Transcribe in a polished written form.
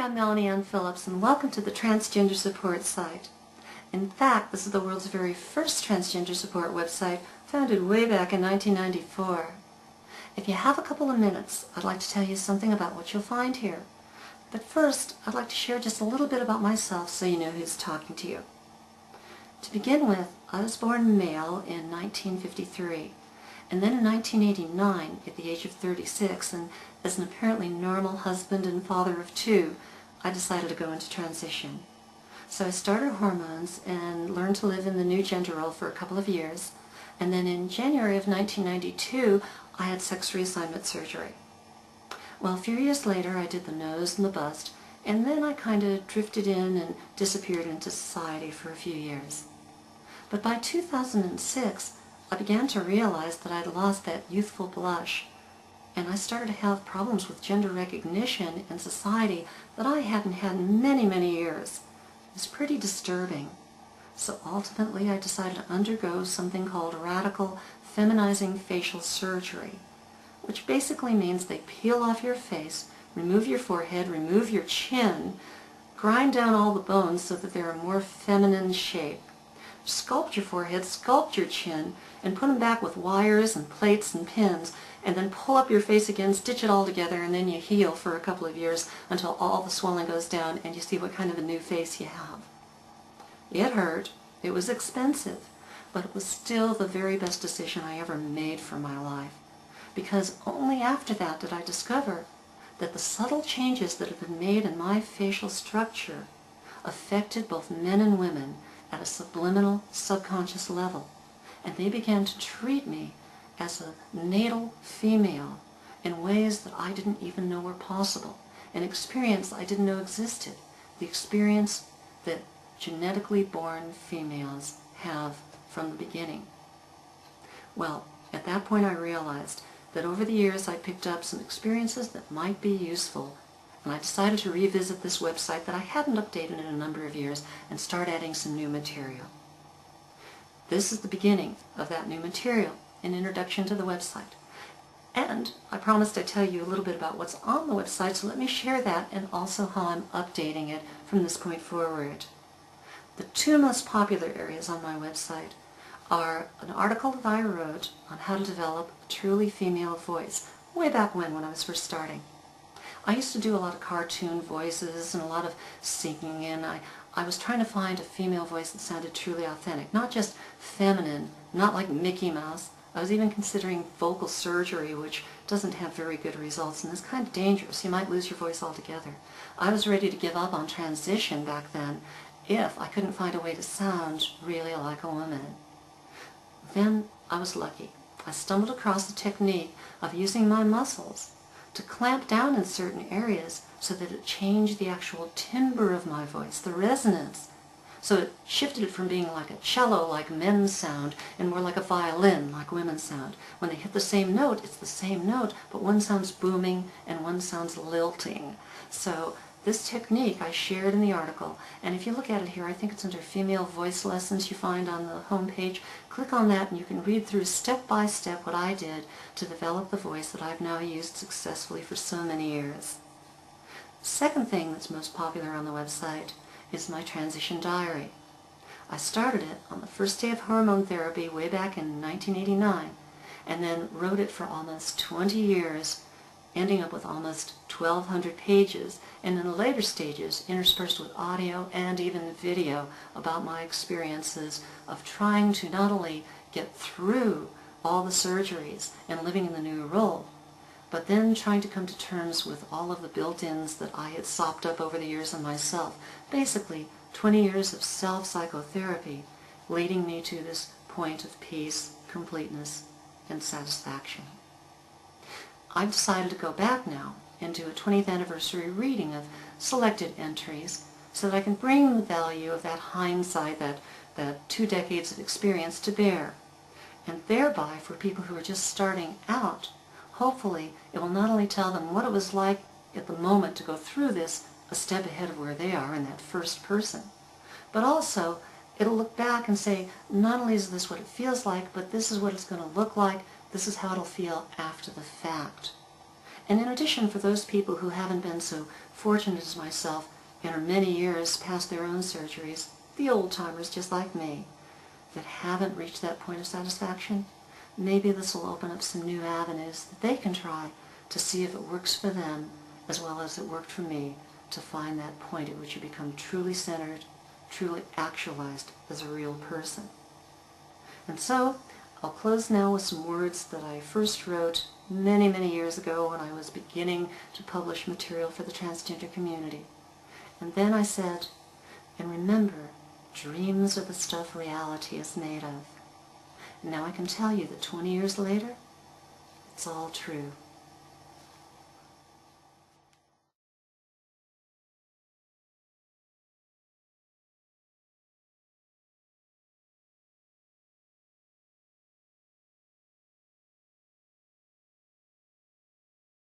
I'm Melanie Ann Phillips, and welcome to the Transgender Support Site. In fact, this is the world's very first transgender support website, founded way back in 1994. If you have a couple of minutes, I'd like to tell you something about what you'll find here. But first, I'd like to share just a little bit about myself so you know who's talking to you. To begin with, I was born male in 1953, and then in 1989, at the age of 36, and as an apparently normal husband and father of two, I decided to go into transition. So I started hormones and learned to live in the new gender role for a couple of years, and then in January of 1992, I had sex reassignment surgery. Well, a few years later, I did the nose and the bust, and then I kind of drifted in and disappeared into society for a few years. But by 2006, I began to realize that I'd lost that youthful blush, and I started to have problems with gender recognition in society that I hadn't had in many, many years. It was pretty disturbing. So ultimately, I decided to undergo something called radical feminizing facial surgery, which basically means they peel off your face, remove your forehead, remove your chin, grind down all the bones so that they're a more feminine shape, sculpt your forehead, sculpt your chin, and put them back with wires and plates and pins, and then pull up your face again, stitch it all together, and then you heal for a couple of years until all the swelling goes down and you see what kind of a new face you have. It hurt, it was expensive, but it was still the very best decision I ever made for my life, because only after that did I discover that the subtle changes that had been made in my facial structure affected both men and women at a subliminal, subconscious level, and they began to treat me as a natal female in ways that I didn't even know were possible, an experience I didn't know existed, the experience that genetically born females have from the beginning. Well, at that point I realized that over the years I picked up some experiences that might be useful, and I decided to revisit this website that I hadn't updated in a number of years and start adding some new material. This is the beginning of that new material, an introduction to the website. And I promised I'd tell you a little bit about what's on the website, so let me share that and also how I'm updating it from this point forward. The two most popular areas on my website are an article that I wrote on how to develop a truly female voice, way back when I was first starting. I used to do a lot of cartoon voices and a lot of singing, and I was trying to find a female voice that sounded truly authentic, not just feminine, not like Mickey Mouse. I was even considering vocal surgery, which doesn't have very good results and is kind of dangerous. You might lose your voice altogether. I was ready to give up on transition back then if I couldn't find a way to sound really like a woman. Then I was lucky. I stumbled across the technique of using my muscles to clamp down in certain areas so that it changed the actual timbre of my voice, the resonance. So it shifted it from being like a cello, like men sound, and more like a violin, like women sound. When they hit the same note, it's the same note, but one sounds booming and one sounds lilting. So this technique I shared in the article, and if you look at it here, I think it's under Female Voice Lessons you find on the home page. Click on that and you can read through step by step what I did to develop the voice that I've now used successfully for so many years. Second thing that's most popular on the website is my transition diary. I started it on the first day of hormone therapy way back in 1989, and then wrote it for almost 20 years, ending up with almost 1,200 pages, and in the later stages interspersed with audio and even video about my experiences of trying to not only get through all the surgeries and living in the new role, but then trying to come to terms with all of the built-ins that I had sopped up over the years on myself. Basically, 20 years of self-psychotherapy leading me to this point of peace, completeness, and satisfaction. I've decided to go back now and do a 20th anniversary reading of selected entries so that I can bring the value of that hindsight, that 2 decades of experience to bear. And thereby, for people who are just starting out, hopefully it will not only tell them what it was like at the moment to go through this a step ahead of where they are in that first person, but also it'll look back and say, not only is this what it feels like, but this is what it's going to look like, this is how it'll feel after the fact. And in addition, for those people who haven't been so fortunate as myself and are many years past their own surgeries, the old-timers just like me, that haven't reached that point of satisfaction, maybe this will open up some new avenues that they can try to see if it works for them as well as it worked for me, to find that point at which you become truly centered, truly actualized as a real person. And so, I'll close now with some words that I first wrote many, many years ago when I was beginning to publish material for the transgender community. And then I said, and remember, dreams are the stuff reality is made of. And now I can tell you that 20 years later, it's all true.